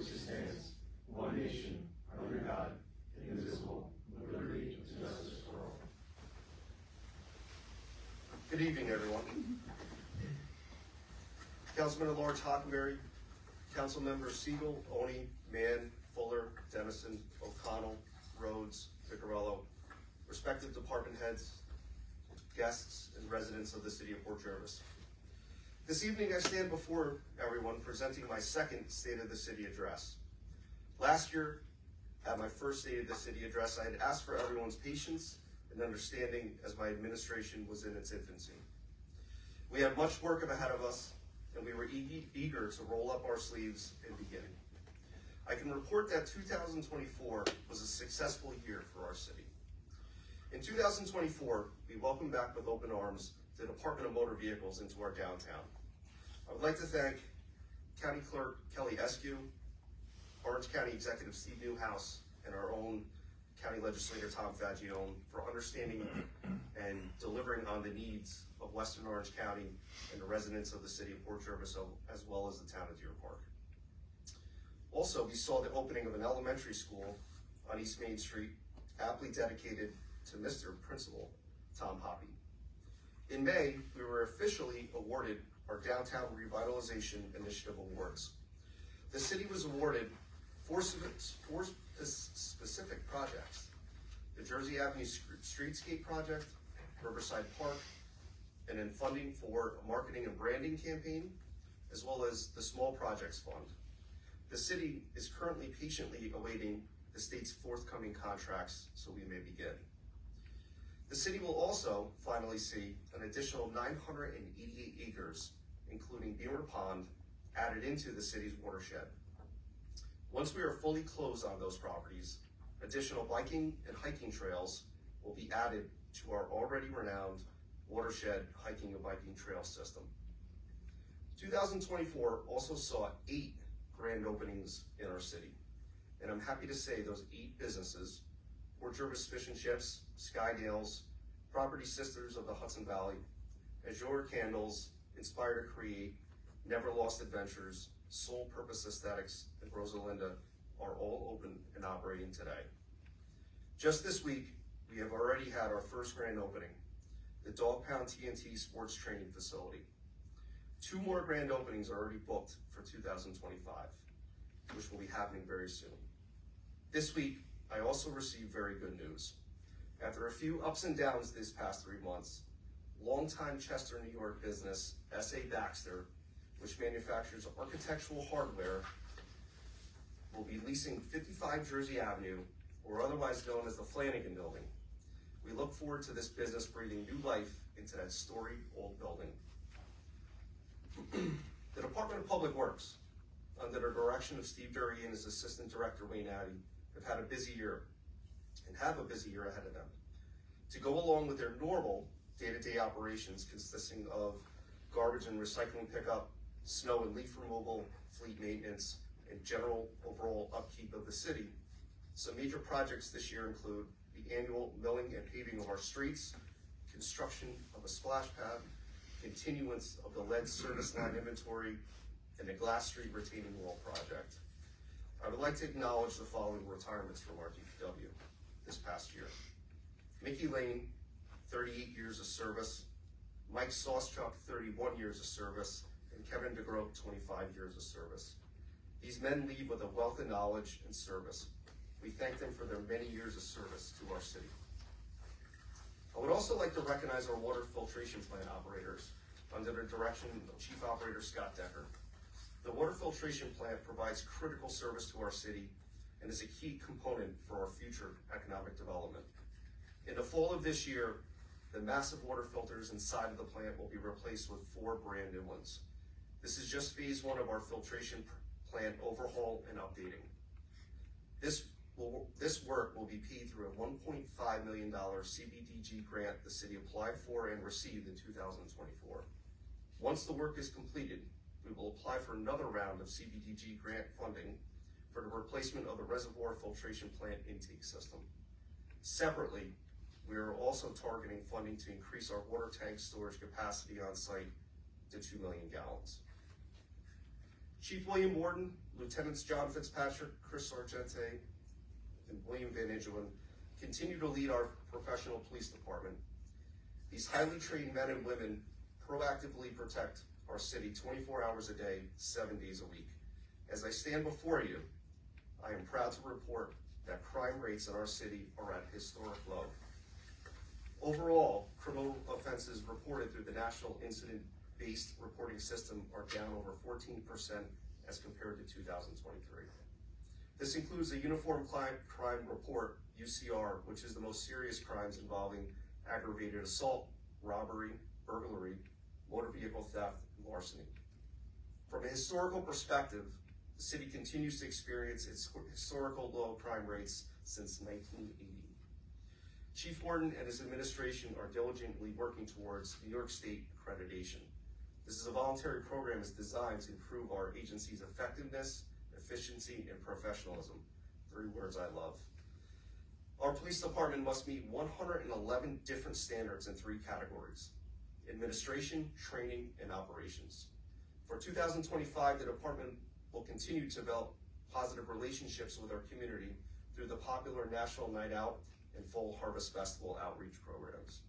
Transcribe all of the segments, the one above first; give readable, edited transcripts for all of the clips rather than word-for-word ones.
which stands, one nation, under God, indivisible, with liberty and justice for all. Good evening, everyone. Councilman at Large Hockenberry, Council Members Siegel, Oni, Mann, Fuller, Dennison, O'Connell, Rhodes, Piccarello, respective department heads, guests, and residents of the city of Port Jervis. This evening I stand before everyone presenting my second State of the City address. Last year, at my first State of the City address, I had asked for everyone's patience and understanding as my administration was in its infancy. We had much work ahead of us, and we were eager to roll up our sleeves and begin. I can report that 2024 was a successful year for our city. In 2024, we welcomed back with open arms the Department of Motor Vehicles into our downtown. I would like to thank County Clerk Kelly Eskew, Orange County Executive Steve Newhouse, and our own County Legislator Tom Fagione for understanding and delivering on the needs of Western Orange County and the residents of the city of Port Jervis, as well as the town of Deer Park. Also, we saw the opening of an elementary school on East Main Street, aptly dedicated to Mr. Principal Tom Hoppy. In May, we were officially awarded our Downtown Revitalization Initiative Awards. The city was awarded four specific projects: the Jersey Avenue Streetscape Project, Riverside Park, and then funding for a marketing and branding campaign, as well as the Small Projects Fund. The city is currently patiently awaiting the state's forthcoming contracts so we may begin. The city will also finally see an additional 988 acres, including Beamer Pond, added into the city's watershed. Once we are fully closed on those properties, additional biking and hiking trails will be added to our already renowned watershed hiking and biking trail system. 2024 also saw 8 grand openings in our city, and I'm happy to say those 8 businesses, Port Jervis Fish and Chips, Sky Nails, Property Sisters of the Hudson Valley, Azure Candles, Inspire to Create, Never Lost Adventures, Soul Purpose Aesthetics, and Rosalinda are all open and operating today. Just this week, we have already had our first grand opening, the Dog Pound TNT Sports Training Facility. 2 more grand openings are already booked for 2025, which will be happening very soon. This week, I also received very good news. After a few ups and downs these past 3 months, longtime Chester, New York business, S.A. Baxter, which manufactures architectural hardware, will be leasing 55 Jersey Avenue, or otherwise known as the Flanagan Building. We look forward to this business breathing new life into that storied old building. The Department of Public Works, under the direction of Steve Dury and his Assistant Director Wayne Addy, have had a busy year and have a busy year ahead of them. To go along with their normal day-to-day operations consisting of garbage and recycling pickup, snow and leaf removal, fleet maintenance, and general overall upkeep of the city, some major projects this year include the annual milling and paving of our streets, construction of a splash pad, continuance of the lead service line inventory, and the Glass Street retaining wall project. I would like to acknowledge the following retirements from our DPW this past year. Mickey Lane, 38 years of service, Mike Sauschuk, 31 years of service, and Kevin DeGroat, 25 years of service. These men leave with a wealth of knowledge and service. We thank them for their many years of service to our city. I would also like to recognize our water filtration plant operators under the direction of Chief Operator Scott Decker. The water filtration plant provides critical service to our city and is a key component for our future economic development. In the fall of this year, the massive water filters inside of the plant will be replaced with 4 brand new ones. This is just phase 1 of our filtration plant overhaul and updating. This work will be paid through a $1.5 million CBDG grant the city applied for and received in 2024. Once the work is completed, we will apply for another round of CBDG grant funding for the replacement of the reservoir filtration plant intake system. Separately, we are also targeting funding to increase our water tank storage capacity on site to 2 million gallons. Chief William Morton, Lieutenants John Fitzpatrick, Chris Sargente, and William Van Ingeloen continue to lead our professional police department. These highly trained men and women proactively protect our city 24 hours a day, 7 days a week. As I stand before you, I am proud to report that crime rates in our city are at historic low. Overall, criminal offenses reported through the National Incident-Based Reporting System are down over 14% as compared to 2023. This includes the Uniform Crime Report, UCR, which is the most serious crimes involving aggravated assault, robbery, burglary, motor vehicle theft, and larceny. From a historical perspective, the city continues to experience its historical low crime rates since 1980. Chief Morton and his administration are diligently working towards New York State accreditation. This is a voluntary program that's designed to improve our agency's effectiveness, efficiency, and professionalism. 3 words I love. Our police department must meet 111 different standards in 3 categories: administration, training, and operations. For 2025, the department will continue to develop positive relationships with our community through the popular National Night Out and Fall Harvest Festival outreach programs.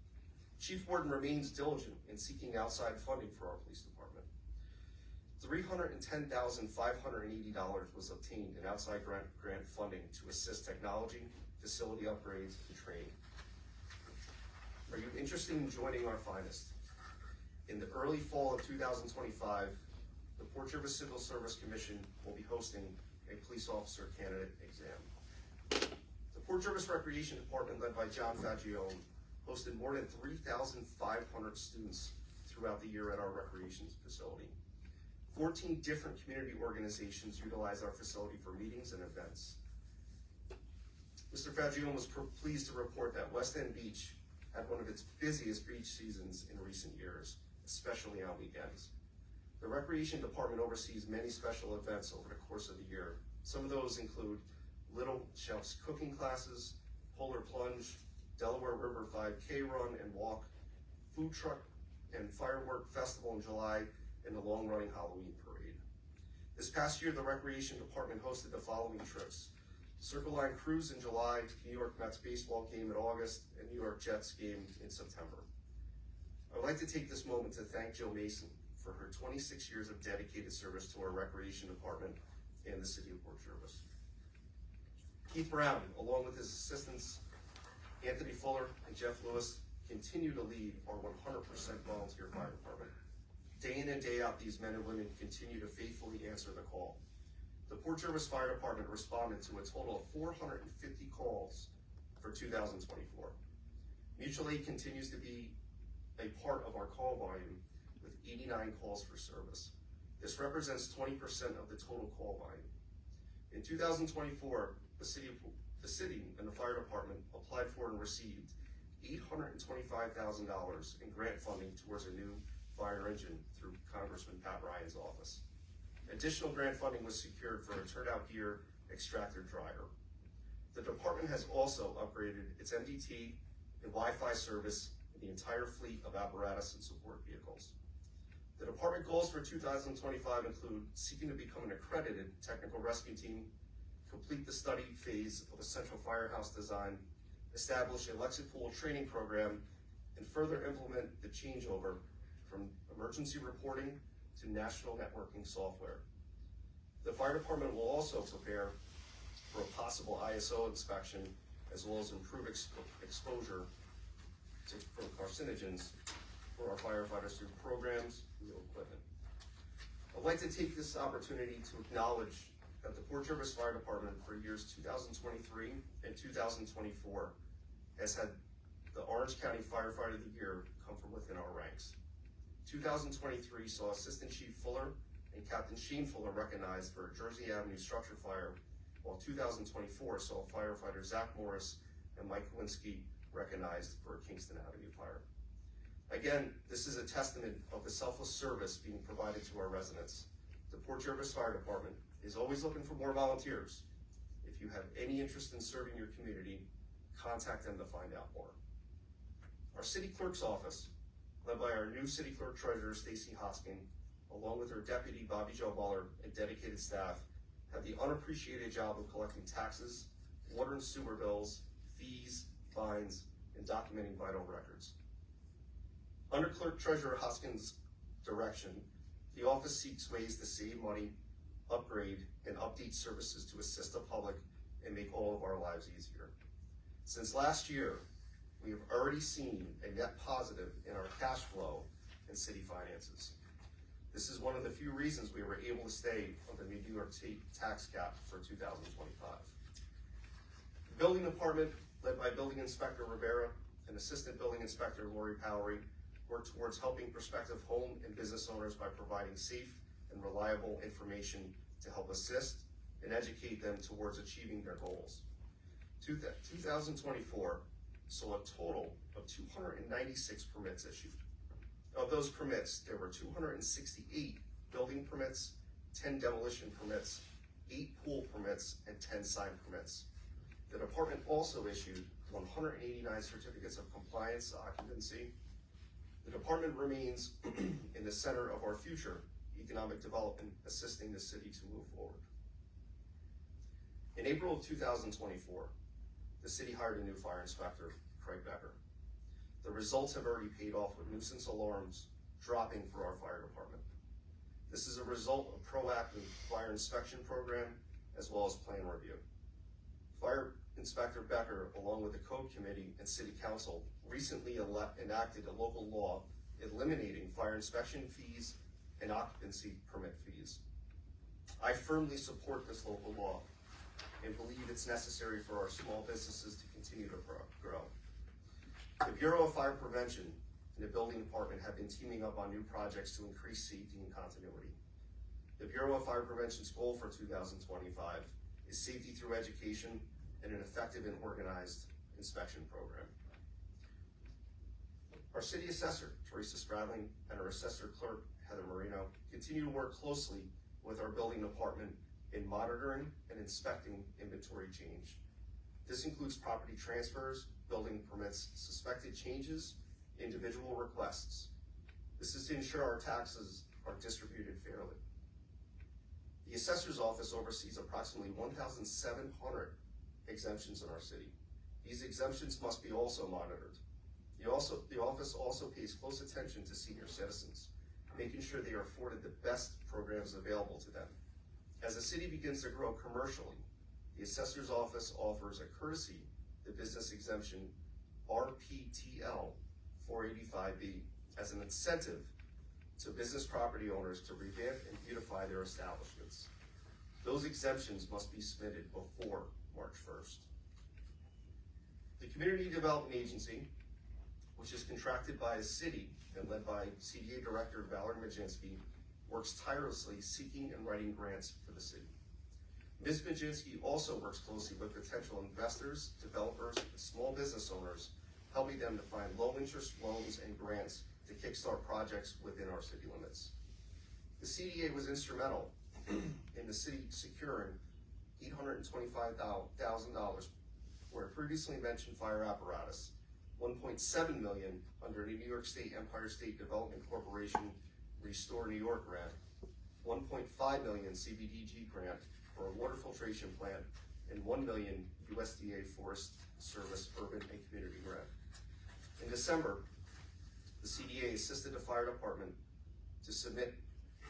Chief Morton remains diligent in seeking outside funding for our police department. $310,580 was obtained in outside grant funding to assist technology, facility upgrades, and training. Are you interested in joining our finest? In the early fall of 2025, the Port Jervis Civil Service Commission will be hosting a police officer candidate exam. The Port Jervis Recreation Department, led by John Fagione, hosted more than 3,500 students throughout the year at our recreation facility. 14 different community organizations utilize our facility for meetings and events. Mr. Fagione was pleased to report that West End Beach had one of its busiest beach seasons in recent years, especially on weekends. The Recreation Department oversees many special events over the course of the year. Some of those include Little Chef's cooking classes, Polar Plunge, Delaware River 5K run and walk, food truck and firework festival in July, and the long-running Halloween parade. This past year, the Recreation Department hosted the following trips: Circle Line Cruise in July, New York Mets baseball game in August, and New York Jets game in September. I would like to take this moment to thank Joe Mason for her 26 years of dedicated service to our Recreation Department and the City of Port Jervis. Keith Brown, along with his assistants, Anthony Fuller and Jeff Lewis, continue to lead our 100% volunteer fire department. Day in and day out, these men and women continue to faithfully answer the call. The Port Jervis Fire Department responded to a total of 450 calls for 2024. Mutual aid continues to be a part of our call volume with 89 calls for service. This represents 20% of the total call volume. In 2024, the city and the fire department applied for and received $825,000 in grant funding towards a new fire engine through Congressman Pat Ryan's office. Additional grant funding was secured for a turnout gear extractor dryer. The department has also upgraded its MDT and Wi-Fi service in the entire fleet of apparatus and support vehicles. The department goals for 2025 include seeking to become an accredited technical rescue team, complete the study phase of a central firehouse design, establish a Lexit Pool training program, and further implement the changeover from emergency reporting to national networking software. The fire department will also prepare for a possible ISO inspection, as well as improve exposure from carcinogens for our firefighters through programs and new equipment. I'd like to take this opportunity to acknowledge that the Port Jervis Fire Department for years 2023 and 2024 has had the Orange County Firefighter of the Year come from within our ranks. 2023 saw Assistant Chief Fuller and Captain Shane Fuller recognized for a Jersey Avenue structure fire, while 2024 saw firefighter Zach Morris and Mike Kowinski recognized for a Kingston Avenue fire. Again, this is a testament of the selfless service being provided to our residents. The Port Jervis Fire Department is always looking for more volunteers. If you have any interest in serving your community, contact them to find out more. Our city clerk's office, led by our new city clerk treasurer, Stacy Hosking, along with her deputy, Bobby Jo Muller, and dedicated staff, have the unappreciated job of collecting taxes, water and sewer bills, fees, fines, and documenting vital records. Under Clerk Treasurer Hoskins' direction, the office seeks ways to save money, upgrade, and update services to assist the public and make all of our lives easier. Since last year, we have already seen a net positive in our cash flow and city finances. This is one of the few reasons we were able to stay under the New York State tax cap for 2025. The building department, led by Building Inspector Rivera and Assistant Building Inspector Lori Powery, work towards helping prospective home and business owners by providing safe and reliable information to help assist and educate them towards achieving their goals. 2024 saw a total of 296 permits issued. Of those permits, there were 268 building permits, 10 demolition permits, 8 pool permits, and 10 sign permits. The department also issued 189 certificates of compliance occupancy. The department remains in the center of our future economic development, assisting the city to move forward. In April of 2024, the city hired a new fire inspector, Craig Becker. The results have already paid off with nuisance alarms dropping for our fire department. This is a result of proactive fire inspection program as well as plan review. Fire Inspector Becker, along with the Code Committee and City Council, recently enacted a local law eliminating fire inspection fees and occupancy permit fees. I firmly support this local law and believe it's necessary for our small businesses to continue to grow. The Bureau of Fire Prevention and the Building Department have been teaming up on new projects to increase safety and continuity. The Bureau of Fire Prevention's goal for 2025 is safety through education and an effective and organized inspection program. Our city assessor, Teresa Stradling, and our assessor clerk, Heather Marino, continue to work closely with our building department in monitoring and inspecting inventory change. This includes property transfers, building permits, suspected changes, individual requests. This is to ensure our taxes are distributed fairly. The assessor's office oversees approximately 1,700 exemptions in our city. These exemptions must be also monitored. The office also pays close attention to senior citizens, making sure they are afforded the best programs available to them. As the city begins to grow commercially, the assessor's office offers a courtesy the business exemption RPTL 485B as an incentive to business property owners to revamp and beautify their establishments. Those exemptions must be submitted before March 1st. The Community Development Agency, which is contracted by the city and led by CDA Director Valerie Majinski, works tirelessly seeking and writing grants for the city. Ms. Majinski also works closely with potential investors, developers, and small business owners, helping them to find low-interest loans and grants to kickstart projects within our city limits. The CDA was instrumental in the city securing $825,000 for a previously mentioned fire apparatus, $1.7 million under the New York State Empire State Development Corporation Restore New York grant, $1.5 million CBDG grant for a water filtration plant, and $1 million USDA Forest Service Urban and Community grant. In December, the CDA assisted the fire department to submit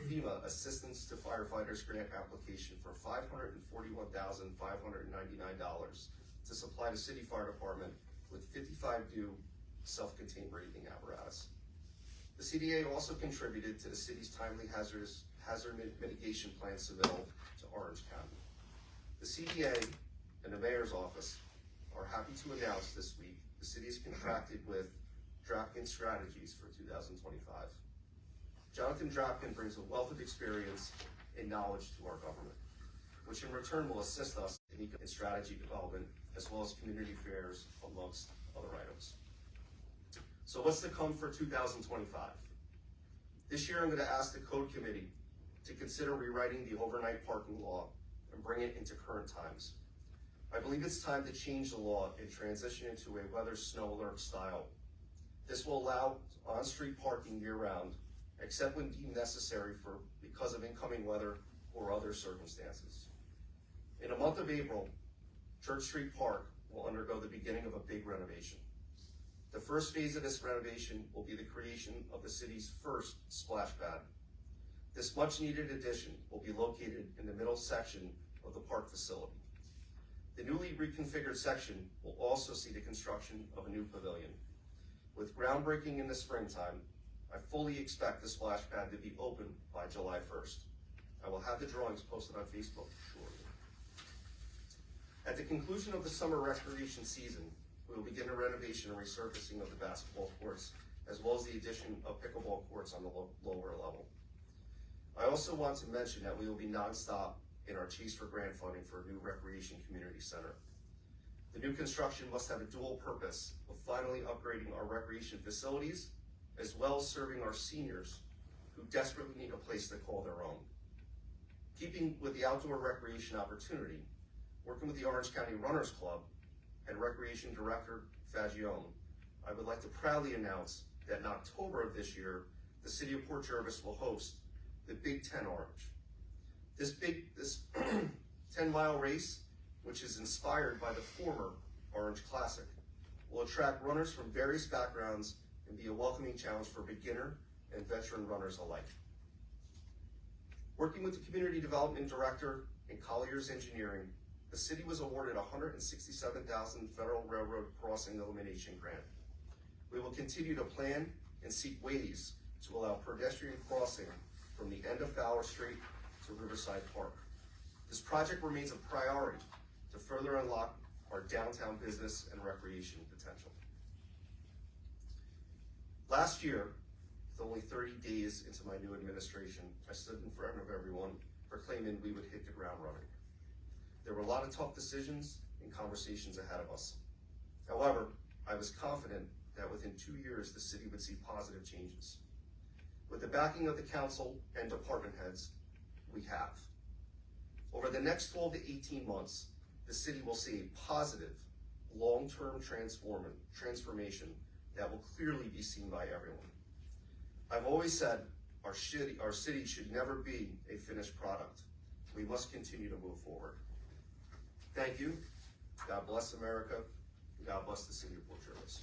FEMA Assistance to Firefighters Grant application for $541,599 to supply the city fire department with 55 new self-contained breathing apparatus. The CDA also contributed to the city's timely hazard mitigation plan submittal to Orange County. The CDA and the mayor's office are happy to announce this week the city is contracted with Drapkin Strategies for 2025. Jonathan Drapkin brings a wealth of experience and knowledge to our government, which in return will assist us in strategy development as well as community fairs, amongst other items. So what's to come for 2025? This year I'm going to ask the Code Committee to consider rewriting the overnight parking law and bring it into current times. I believe it's time to change the law and transition into a weather snow alert style. This will allow on-street parking year-round except when deemed necessary because of incoming weather or other circumstances. In the month of April, Church Street Park will undergo the beginning of a big renovation. The first phase of this renovation will be the creation of the city's first splash pad. This much needed addition will be located in the middle section of the park facility. The newly reconfigured section will also see the construction of a new pavilion. With groundbreaking in the springtime, I fully expect the splash pad to be open by July 1st. I will have the drawings posted on Facebook shortly. At the conclusion of the summer recreation season, we will begin the renovation and resurfacing of the basketball courts, as well as the addition of pickleball courts on the lower level. I also want to mention that we will be nonstop in our chase for grant funding for a new recreation community center. The new construction must have a dual purpose of finally upgrading our recreation facilities, as well as serving our seniors who desperately need a place to call their own. Keeping with the outdoor recreation opportunity, working with the Orange County Runners Club and Recreation Director Fagione, I would like to proudly announce that in October of this year, the City of Port Jervis will host the Big Ten Orange. This 10-mile race, which is inspired by the former Orange Classic, will attract runners from various backgrounds and be a welcoming challenge for beginner and veteran runners alike. Working with the Community Development Director and Colliers Engineering, the city was awarded a $167,000 Federal Railroad Crossing Elimination Grant. We will continue to plan and seek ways to allow pedestrian crossing from the end of Fowler Street to Riverside Park. This project remains a priority to further unlock our downtown business and recreation potential. Last year, with only 30 days into my new administration, I stood in front of everyone proclaiming we would hit the ground running. There were a lot of tough decisions and conversations ahead of us. However, I was confident that within 2 years, the city would see positive changes. With the backing of the council and department heads, we have. Over the next 12 to 18 months, the city will see a positive, long-term transformation that will clearly be seen by everyone. I've always said our city should never be a finished product. We must continue to move forward. Thank you. God bless America. God bless the city of Port Jervis.